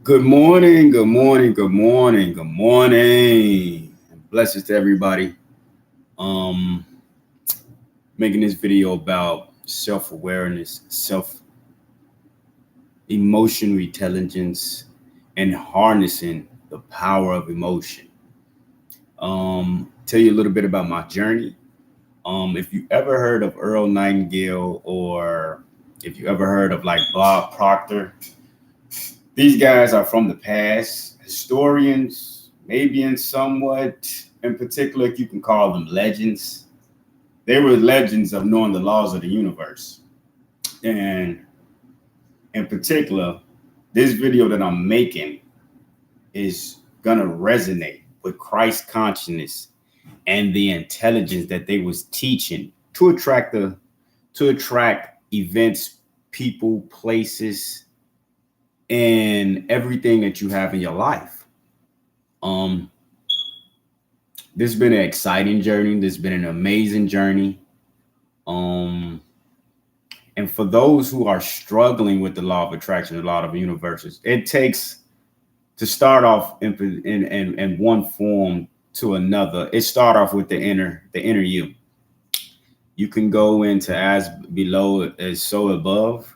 Good morning, good morning, good morning, good morning. Blessings to everybody. Um, Making this video about self-awareness, emotional intelligence, and harnessing the power of emotion. Tell you a little bit about my journey. If you ever heard of Earl Nightingale or if you ever heard of like Bob Proctor, these guys are from the past, historians, maybe in somewhat in particular, if you can call them legends. They were legends of knowing the laws of the universe. And in particular, this video that I'm making is gonna resonate with Christ consciousness and the intelligence that they was teaching to attract events, people, places, and everything that you have in your life. Um, this has been an exciting journey. This has been an amazing journey. Um, and for those who are struggling with the law of attraction, the law of universes, it takes to start off in one form to another. It start off with the inner you. You can go into as below as so above,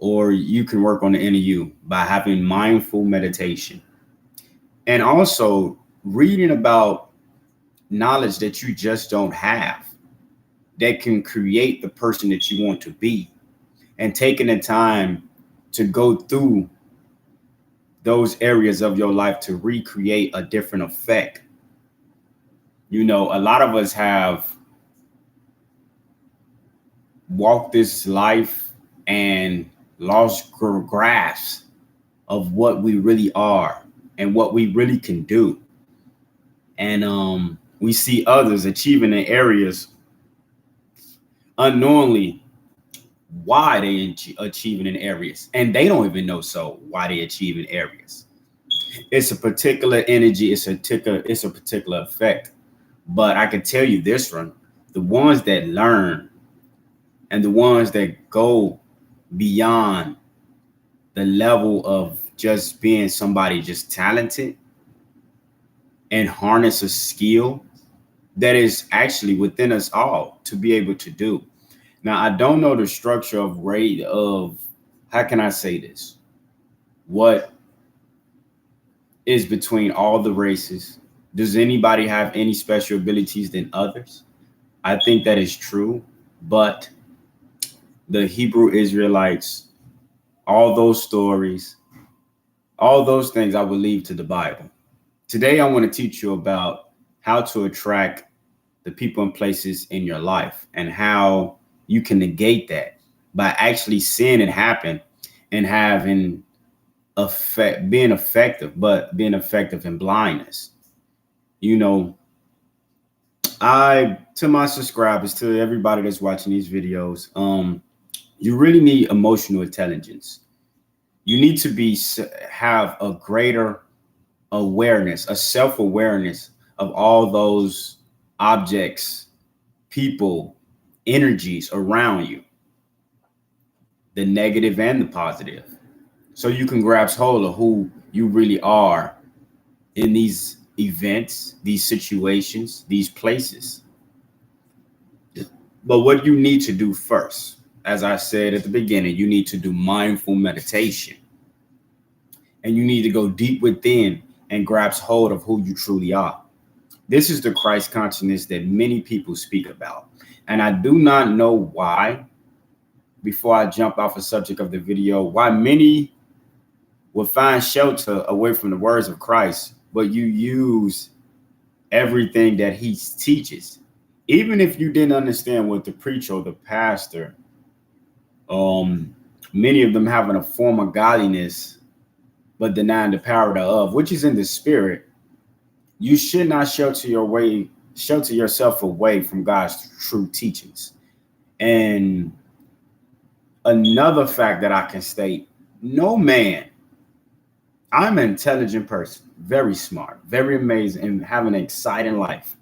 or you can work on the inner you by having mindful meditation and also reading about knowledge that you just don't have that can create the person that you want to be, and taking the time to go through those areas of your life to recreate a different effect. You know, a lot of us have walked this life and lost grasp of what we really are and what we really can do. And we see others achieving in areas unknowingly why they achieving in areas, and they don't even know so why they achieve in areas. It's a particular energy, it's a particular effect. But I can tell you this one: the ones that learn and the ones that go beyond the level of just being somebody just talented and harness a skill that is actually within us all to be able to do. Now, I don't know the structure of rate of, how can I say this? What is between all the races? Does anybody have any special abilities than others? I think that is true, but the Hebrew Israelites, all those stories, all those things I would leave to the Bible. Today, I want to teach you about how to attract the people and places in your life and how you can negate that by actually seeing it happen and having being effective, but being effective in blindness. You know, I to my subscribers, to everybody that's watching these videos, you really need emotional intelligence. You need to have a greater awareness, a self-awareness of all those objects, people, energies around you, the negative and the positive, so you can grasp hold of who you really are in these events, these situations, these places. But what you need to do first, as I said at the beginning, you need to do mindful meditation, and you need to go deep within and grasp hold of who you truly are. This is the Christ consciousness that many people speak about. And I do not know why, before I jump off the subject of the video, why many will find shelter away from the words of Christ, but you use everything that he teaches. Even if you didn't understand what the preacher or the pastor, many of them having a form of godliness, but denying the power thereof, which is in the spirit. You should not shelter yourself away from God's true teachings. And another fact that I can state, no man, I'm an intelligent person, very smart, very amazing, and have an exciting life.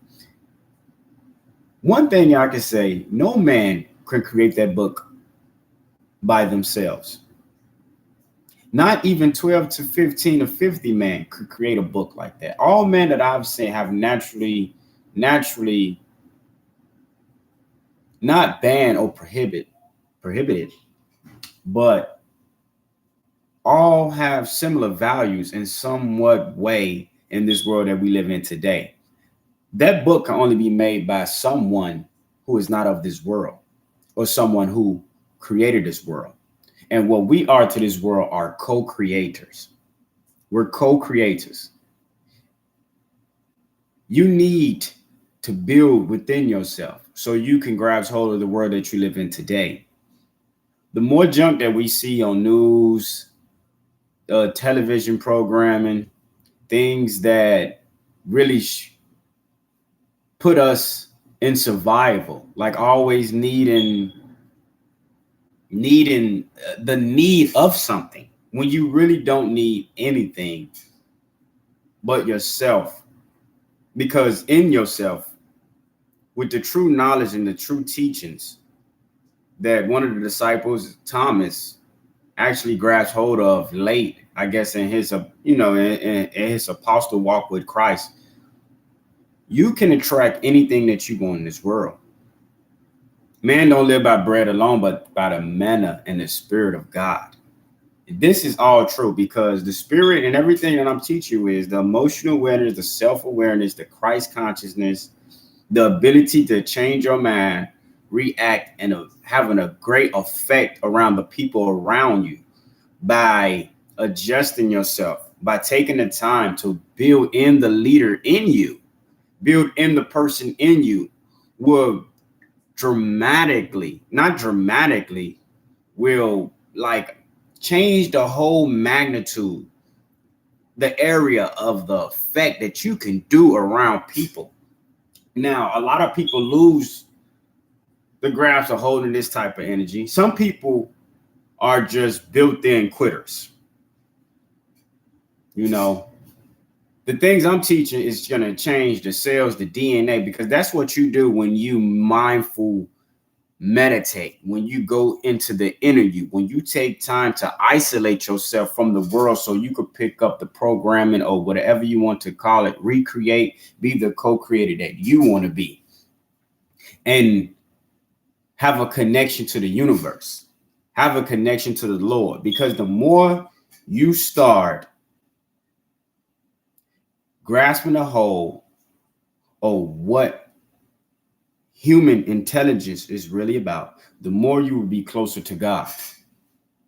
One thing I can say, no man can create that book by themselves. Not even 12 to 15 to 50 men could create a book like that. All men that I've seen have naturally not banned or prohibited, but all have similar values in somewhat way in this world that we live in today. That book can only be made by someone who is not of this world or someone who created this world. And what we are to this world are co-creators. We're co-creators. You need to build within yourself so you can grasp hold of the world that you live in today. The more junk that we see on news, television programming, things that really put us in survival, like always needing the need of something when you really don't need anything but yourself. Because in yourself, with the true knowledge and the true teachings that one of the disciples, Thomas, actually grasped hold of late, I guess, in his, in his apostle walk with Christ, you can attract anything that you want in this world. Man don't live by bread alone, but by the manna and the spirit of God. This is all true because the spirit and everything that I'm teaching you is the emotional awareness, the self-awareness, the Christ consciousness, the ability to change your mind, react, and having a great effect around the people around you by adjusting yourself, by taking the time to build in the leader in you, build in the person in you, will not dramatically, will like change the whole magnitude, the area of the effect that you can do around people. Now, a lot of people lose the grasp of holding this type of energy. Some people are just built-in quitters. You know, the things I'm teaching is going to change the cells, the DNA, because that's what you do when you mindful meditate, when you go into the inner you, when you take time to isolate yourself from the world so you could pick up the programming or whatever you want to call it, recreate, be the co-creator that you want to be, and have a connection to the universe, have a connection to the Lord. Because the more you start grasping a hold of what human intelligence is really about, the more you will be closer to God.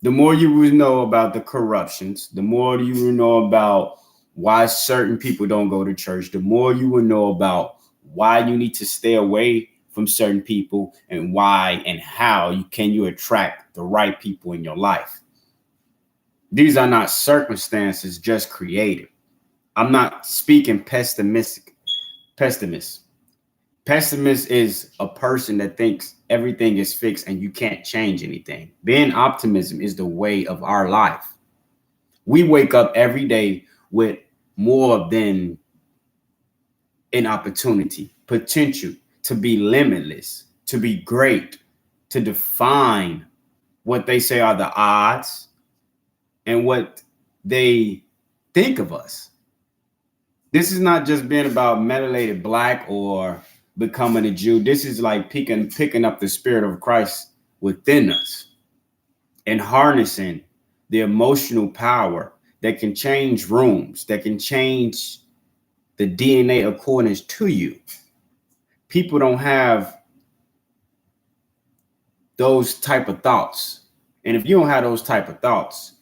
The more you will know about the corruptions, the more you will know about why certain people don't go to church, the more you will know about why you need to stay away from certain people and why and how you attract the right people in your life. These are not circumstances just created. I'm not speaking pessimist. Pessimist is a person that thinks everything is fixed and you can't change anything. Being optimism is the way of our life. We wake up every day with more than an opportunity, potential to be limitless, to be great, to define what they say are the odds and what they think of us. This is not just being about melanated black or becoming a Jew. This is like picking up the spirit of Christ within us and harnessing the emotional power that can change rooms, that can change the DNA accordance to you. People don't have those type of thoughts. And if you don't have those type of thoughts,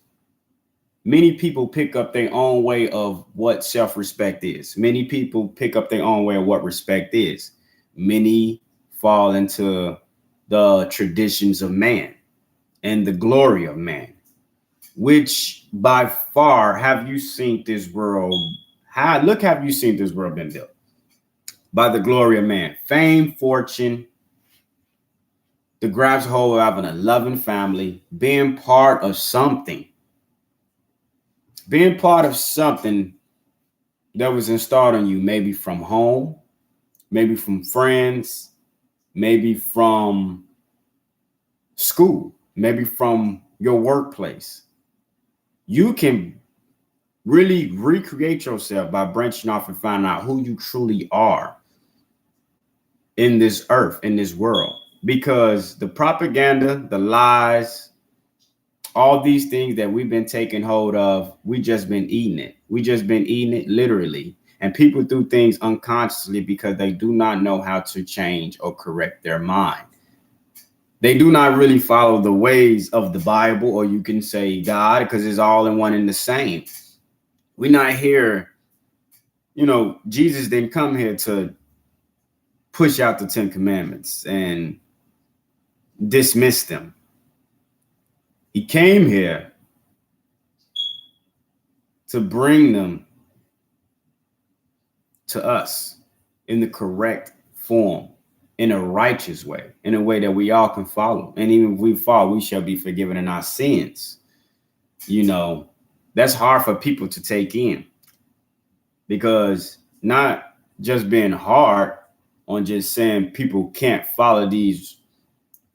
many people pick up their own way of what self-respect is. Many people pick up their own way of what respect is. Many fall into the traditions of man and the glory of man, which by far have you seen this world been built? By the glory of man. Fame, fortune, the grabs hold of having a loving family, being part of something that was installed on you, maybe from home, maybe from friends, maybe from school, maybe from your workplace. You can really recreate yourself by branching off and finding out who you truly are in this earth, in this world. Because the propaganda, the lies, all these things that we've been taking hold of, we just been eating it. We just been eating it literally. And people do things unconsciously because they do not know how to change or correct their mind. They do not really follow the ways of the Bible, or you can say God, because it's all in one and the same. We're not here, Jesus didn't come here to push out the 10 commandments and dismiss them. He came here to bring them to us in the correct form, in a righteous way, in a way that we all can follow. And even if we fall, we shall be forgiven in our sins. That's hard for people to take in, because not just being hard on just saying people can't follow these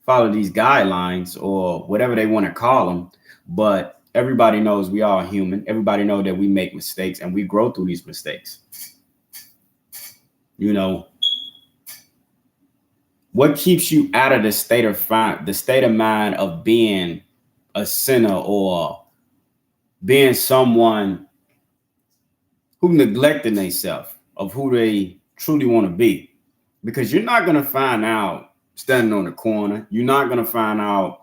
guidelines or whatever they want to call them, but everybody knows we are human. Everybody knows that we make mistakes and we grow through these mistakes. What keeps you out of the state of mind of being a sinner or being someone who neglecting themselves of who they truly want to be? Because you're not going to find out standing on the corner. You're not going to find out,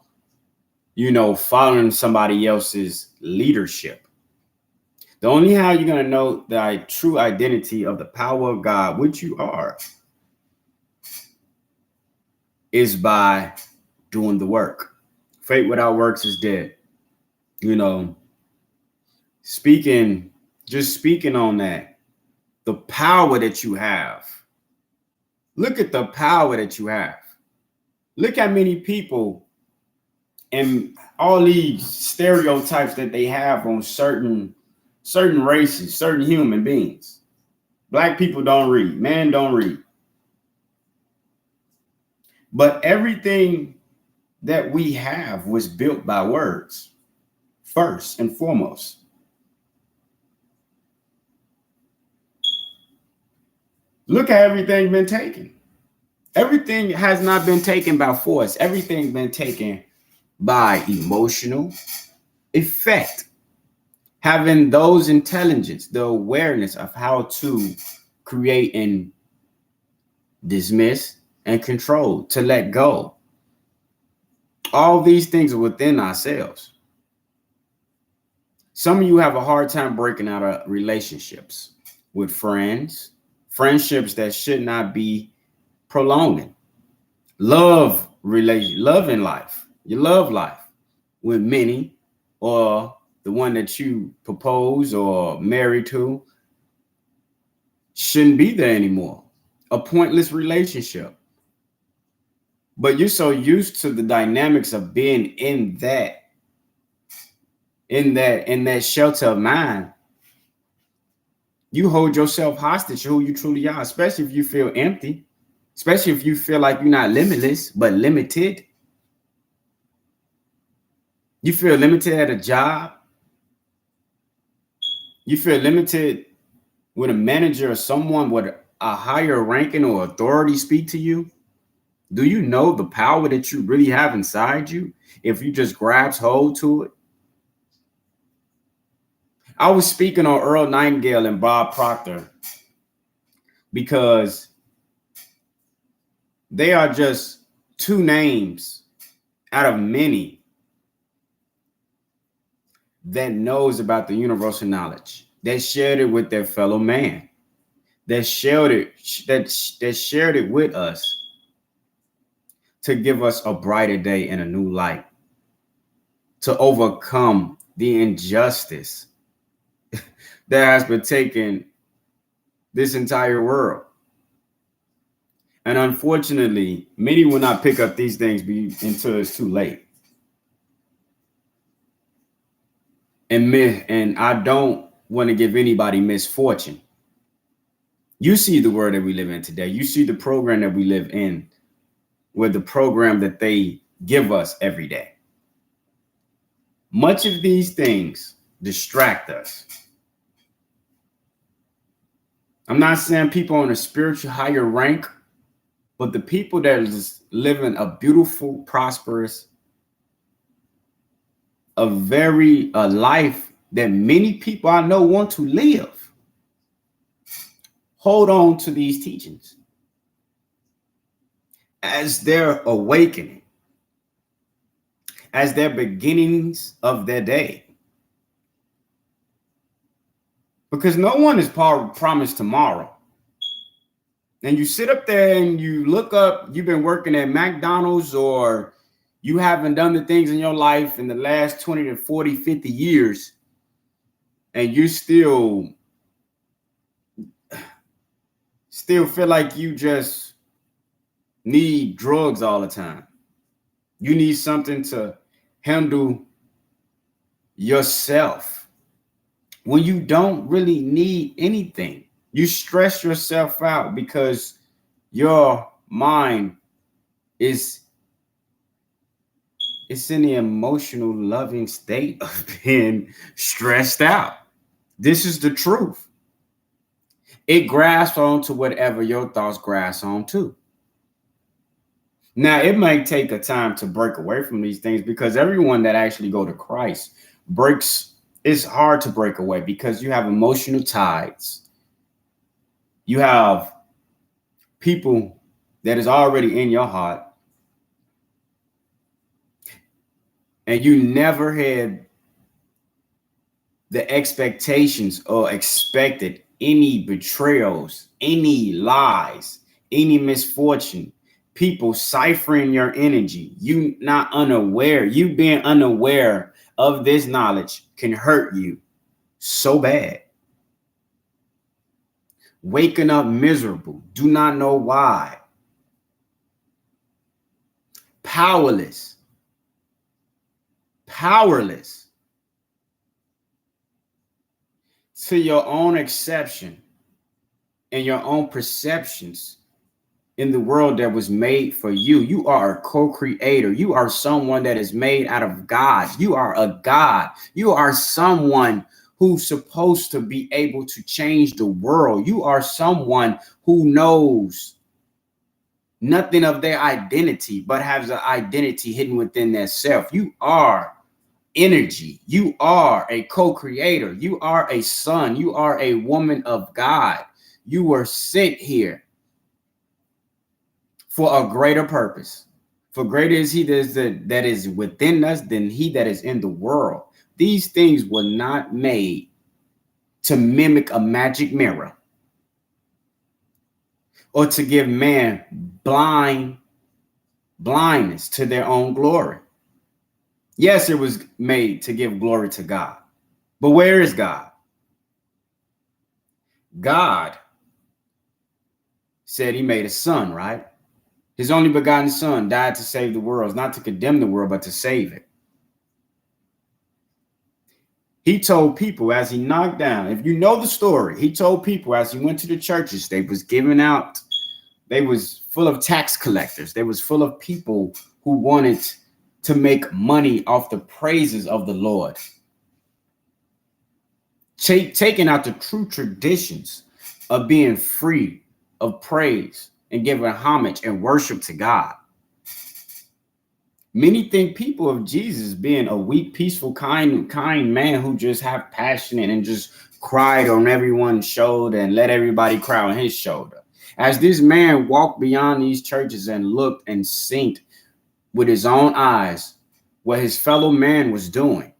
following somebody else's leadership. The only how you're going to know the true identity of the power of God, which you are, is by doing the work. Faith without works is dead. Speaking on that, the power that you have. Look at the power that you have. Look how many people and all these stereotypes that they have on certain races, certain human beings. Black people don't read. Men don't read. But everything that we have was built by words, first and foremost. Look how everything's been taken. Everything has not been taken by force. Everything's been taken by emotional effect. Having those intelligence, the awareness of how to create and dismiss and control, to let go. All these things are within ourselves. Some of you have a hard time breaking out of relationships with friendships that should not be prolonging. Love in life. You love life with many, or the one that you propose or married to shouldn't be there anymore. A pointless relationship. But you're so used to the dynamics of being in that shelter of mind. You hold yourself hostage to who you truly are, especially if you feel empty, especially if you feel like you're not limitless, but limited. You feel limited at a job. You feel limited with a manager or someone with a higher ranking or authority speak to you. Do you know the power that you really have inside you if you just grasp hold to it? I was speaking on Earl Nightingale and Bob Proctor because they are just two names out of many that knows about the universal knowledge, that shared it with their fellow man, that shared it with us to give us a brighter day and a new light, to overcome the injustice that has been taking this entire world. And unfortunately, many will not pick up these things until it's too late. And I don't want to give anybody misfortune. You see the world that we live in today. You see the program that we live in, with the program that they give us every day. Much of these things distract us. I'm not saying people on a spiritual higher rank, but the people that is living a beautiful, prosperous, a life that many people I know want to live, hold on to these teachings as their awakening, as their beginnings of their day. Because no one is promised tomorrow. And you sit up there and you look up, you've been working at McDonald's, or you haven't done the things in your life in the last 20 to 40, 50 years, and you still feel like you just need drugs all the time. You need something to handle yourself when you don't really need anything. You stress yourself out because your mind it's in the emotional loving state of being stressed out. This is the truth. It grasps onto whatever your thoughts grasp onto. Now, it might take a time to break away from these things, because everyone that actually go to Christ breaks. It's hard to break away because you have emotional ties. You have people that is already in your heart, and you never had the expectations or expected any betrayals, any lies, any misfortune, people ciphering your energy. You being unaware of this knowledge can hurt you so bad. Waking up miserable, do not know why. Powerless to your own exception and your own perceptions in the world that was made for you. You are a co-creator. You are someone that is made out of God. You are a God. You are someone who's supposed to be able to change the world. You are someone who knows nothing of their identity, but has an identity hidden within their self. You are energy. You are a co-creator. You are a son. You are a woman of God. You were sent here for a greater purpose. For greater is he that is within us than he that is in the world. These things were not made to mimic a magic mirror or to give man blindness to their own glory. Yes, it was made to give glory to God. But where is God? God said he made a son, right? His only begotten son died to save the world, not to condemn the world, but to save it. He told people as he knocked down, if you know the story, he told people as he went to the churches, they was full of tax collectors. They was full of people who wanted to make money off the praises of the Lord. Taking out the true traditions of being free of praise and giving homage and worship to God. Many think people of Jesus being a weak, peaceful, kind man who just have passionate and just cried on everyone's shoulder and let everybody cry on his shoulder. As this man walked beyond these churches and looked and synced with his own eyes what his fellow man was doing,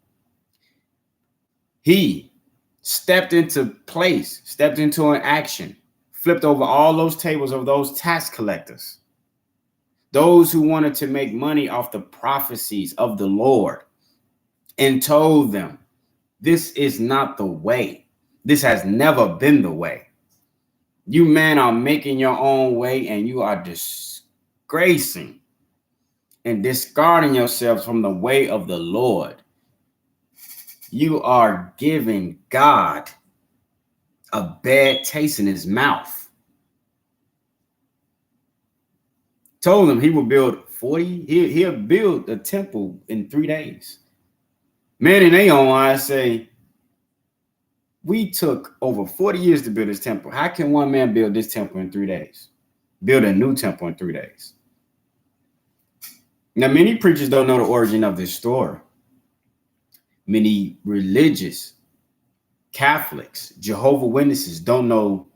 he stepped into place, stepped into an action, flipped over all those tables of those tax collectors, those who wanted to make money off the prophecies of the Lord, and told them, this is not the way. This has never been the way. You men are making your own way, and you are disgracing and discarding yourselves from the way of the Lord. You are giving God a bad taste in his mouth. Told him he will build 40, he'll build a temple in 3 days. Men in their own eyes say, We took over 40 years to build this temple. How can one man build this temple in 3 days? Build a new temple in 3 days. Now, many preachers don't know the origin of this story. Many religious, Catholics, Jehovah's Witnesses don't know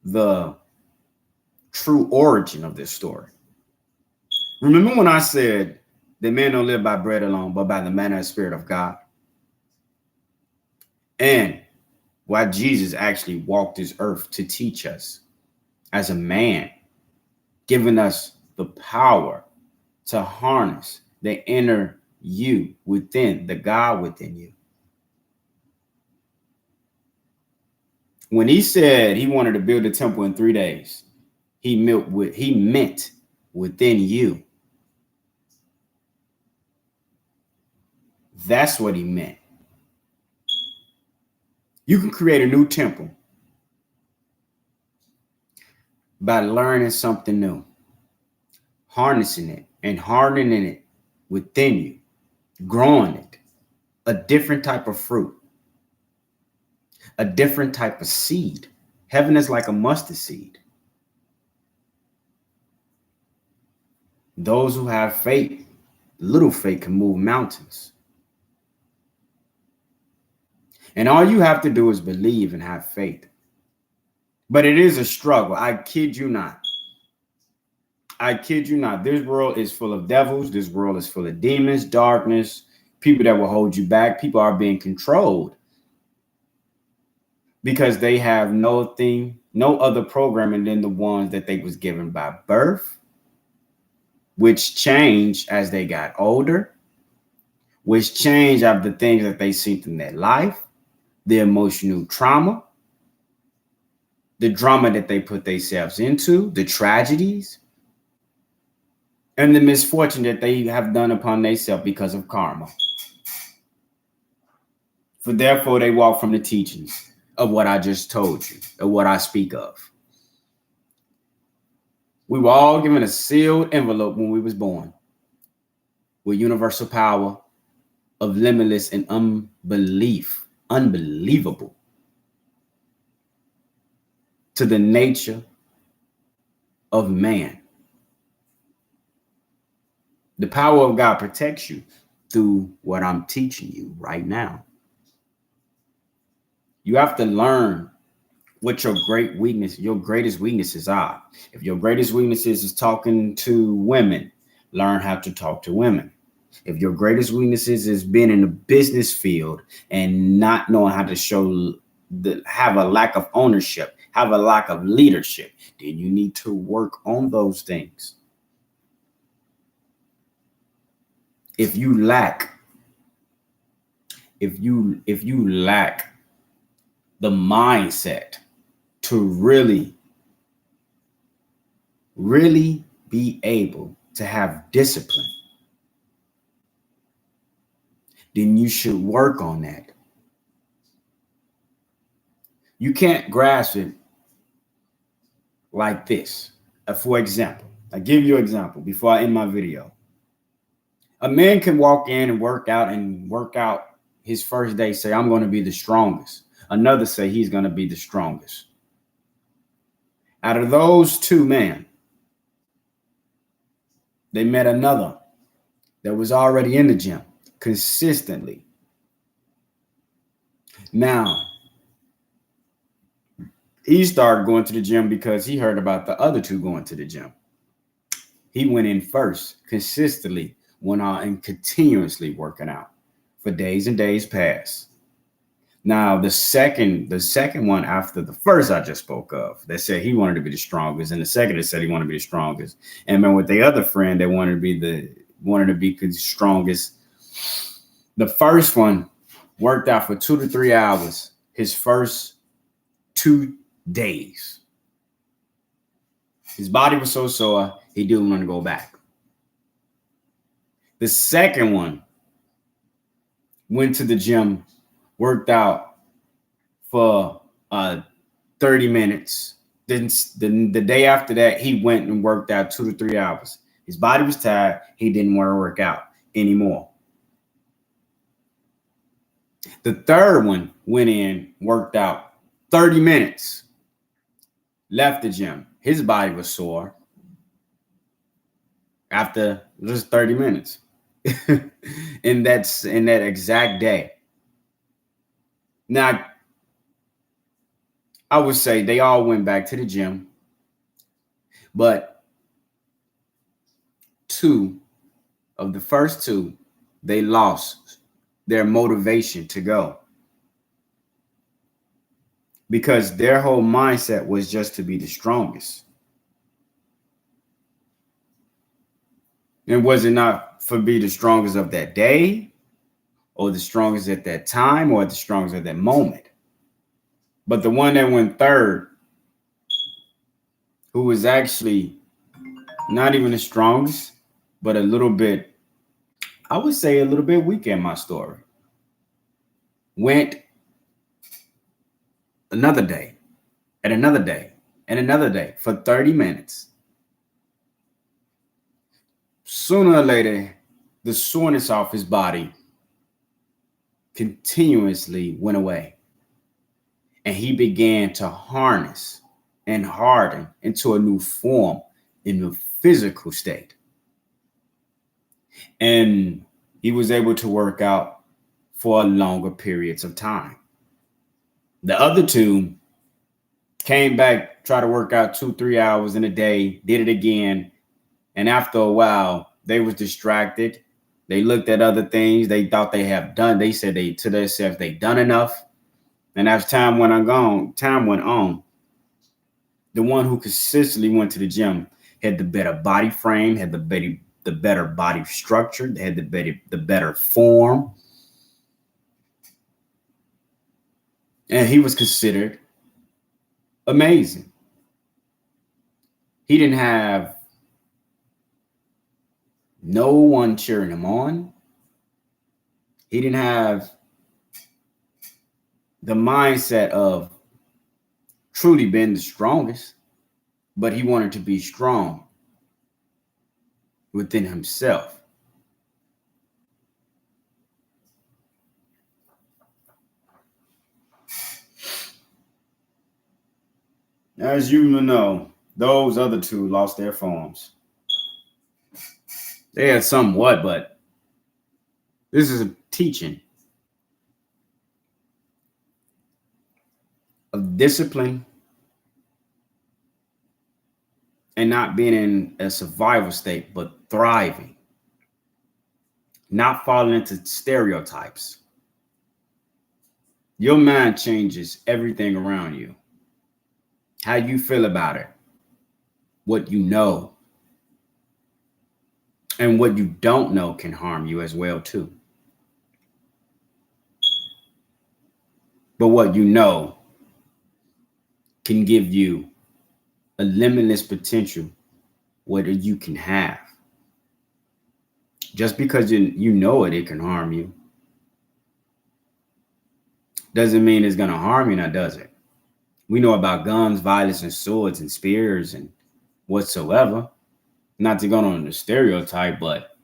the true origin of this story. Remember when I said that man don't live by bread alone, but by the manner and spirit of God? And why Jesus actually walked this earth to teach us as a man, giving us the power to harness the inner you within, the God within you. When he said he wanted to build a temple in 3 days, he meant within you. That's what he meant. You can create a new temple by learning something new, harnessing it and hardening it within you, growing it, a different type of fruit, a different type of seed. Heaven is like a mustard seed. Those who have faith, little faith, can move mountains. And all you have to do is believe and have faith. But it is a struggle. I kid you not. I kid you not. This world is full of devils. This world is full of demons, darkness, people that will hold you back. People are being controlled because they have no other programming than the ones that they was given by birth, which changed as they got older, which changed after the things that they seen in their life, the emotional trauma, the drama that they put themselves into, the tragedies, and the misfortune that they have done upon themselves because of karma. For therefore they walk from the teachings of what I just told you, of what I speak of. We were all given a sealed envelope when we was born with universal power of limitless and unbelievable to the nature of man. The power of God protects you through what I'm teaching you right now. You have to learn what your greatest weaknesses are. If your greatest weaknesses is talking to women, learn how to talk to women. If your greatest weaknesses is being in the business field and not knowing how to have a lack of ownership, have a lack of leadership, then you need to work on those things. If you lack the mindset to really be able to have discipline, then you should work on that. You can't grasp it like this. For example, I give you an example before I end my video. A man can walk in and work out his first day, say, I'm going to be the strongest. Another say he's going to be the strongest. Out of those two men, they met another that was already in the gym consistently. Now, he started going to the gym because he heard about the other two going to the gym. He went in first, consistently went out and continuously working out for days and days past. Now, the second one after the first I just spoke of, that said he wanted to be the strongest, and the second that said he wanted to be the strongest. And then with the other friend, they wanted to be the strongest. The first one worked out for 2 to 3 hours his first 2 days. His body was so sore, he didn't want to go back. The second one went to the gym, worked out for 30 minutes. Then the day after that, he went and worked out 2 to 3 hours. His body was tired. He didn't want to work out anymore. The third one went in, worked out 30 minutes, left the gym. His body was sore after just 30 minutes. And that's in that exact day. Now, I would say they all went back to the gym, but two of the first two, they lost their motivation to go because their whole mindset was just to be the strongest. And was it not for be the strongest of that day or the strongest at that time or the strongest at that moment? But the one that went third, who was actually not even the strongest, but a little bit, I would say a little bit weak in my story, went another day and another day and another day for 30 minutes. Sooner or later, the soreness off his body continuously went away. And he began to harness and harden into a new form in the physical state. And he was able to work out for longer periods of time. The other two came back, tried to work out 2-3 hours in a day, did it again. And after a while, they was distracted. They looked at other things. They thought they have done. They said they to themselves, they done enough. And as time went on, the one who consistently went to the gym had the better body frame, had the better body structure, they had the better form. And he was considered amazing. He didn't have no one cheering him on. He didn't have the mindset of truly being the strongest, but he wanted to be strong within himself. As you know, those other two lost their forms. They had somewhat, but this is a teaching of discipline and not being in a survival state, but thriving, not falling into stereotypes. Your mind changes everything around you. How you feel about it, what you know, and what you don't know can harm you as well too. But what you know can give you a limitless potential what you can have. Just because you know it can harm you doesn't mean it's going to harm you, now does it? We know about guns, violence, and swords and spears and whatsoever. Not to go on the stereotype, but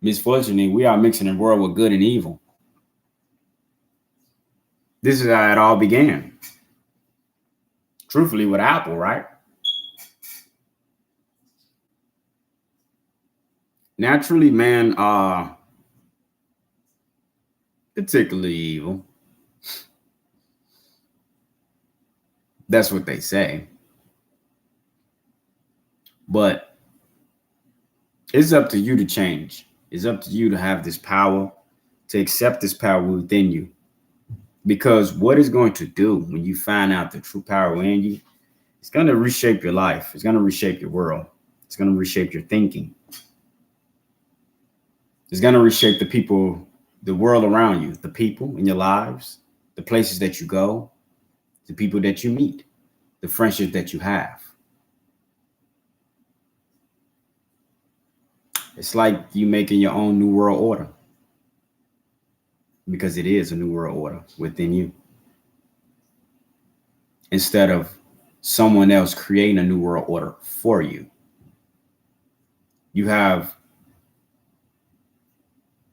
misfortunately, we are mixing the world with good and evil. This is how it all began. Truthfully, with Apple, right? Naturally, man are particularly evil. That's what they say. But it's up to you to change. It's up to you to have this power, to accept this power within you. Because what it's going to do when you find out the true power in you, it's going to reshape your life. It's going to reshape your world. It's going to reshape your thinking. It's going to reshape the people, the world around you, the people in your lives, the places that you go, the people that you meet, the friendships that you have. It's like you making your own new world order, because it is a new world order within you. Instead of someone else creating a new world order for you, you have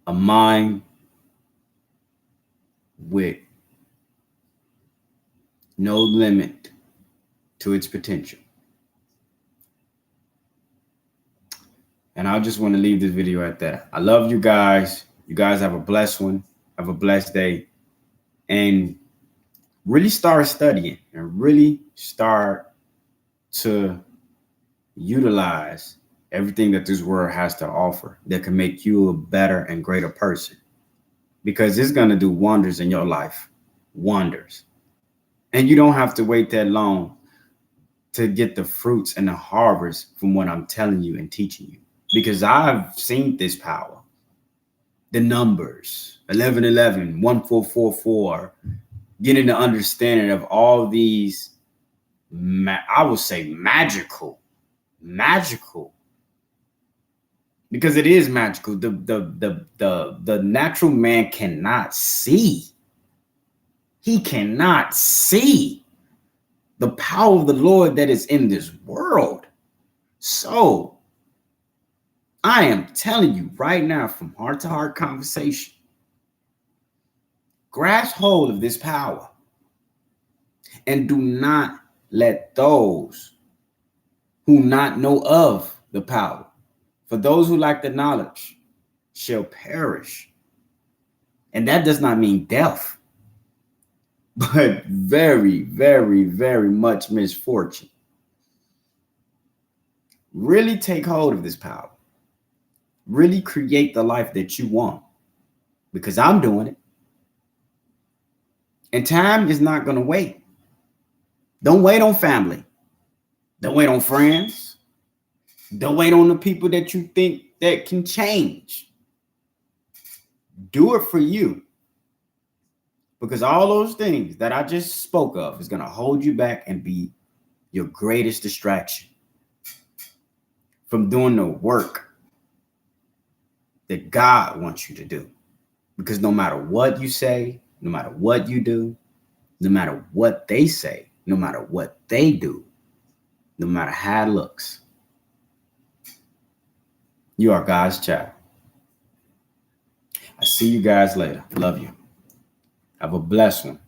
a mind with no limit to its potential. And I just want to leave this video at that. I love you guys. You guys have a blessed one. Have a blessed day. And really start studying and really start to utilize everything that this world has to offer that can make you a better and greater person. Because it's going to do wonders in your life. Wonders. And you don't have to wait that long to get the fruits and the harvest from what I'm telling you and teaching you. Because I've seen this power. The numbers, 1111, 1444, getting the understanding of all these, I would say magical, because it is magical. The natural man cannot see. He cannot see the power of the Lord that is in this world. So I am telling you right now, from heart to heart conversation, grasp hold of this power and do not let those who not know of the power, for those who lack the knowledge, shall perish. And that does not mean death, but very, very, very much misfortune. Really take hold of this power. Really create the life that you want, because I'm doing it. And time is not going to wait. Don't wait on family. Don't wait on friends. Don't wait on the people that you think that can change. Do it for you. Because all those things that I just spoke of is going to hold you back and be your greatest distraction from doing the work that God wants you to do. Because no matter what you say, no matter what you do, no matter what they say, no matter what they do, no matter how it looks, you are God's child. I see you guys later. Love you. Have a blessed one.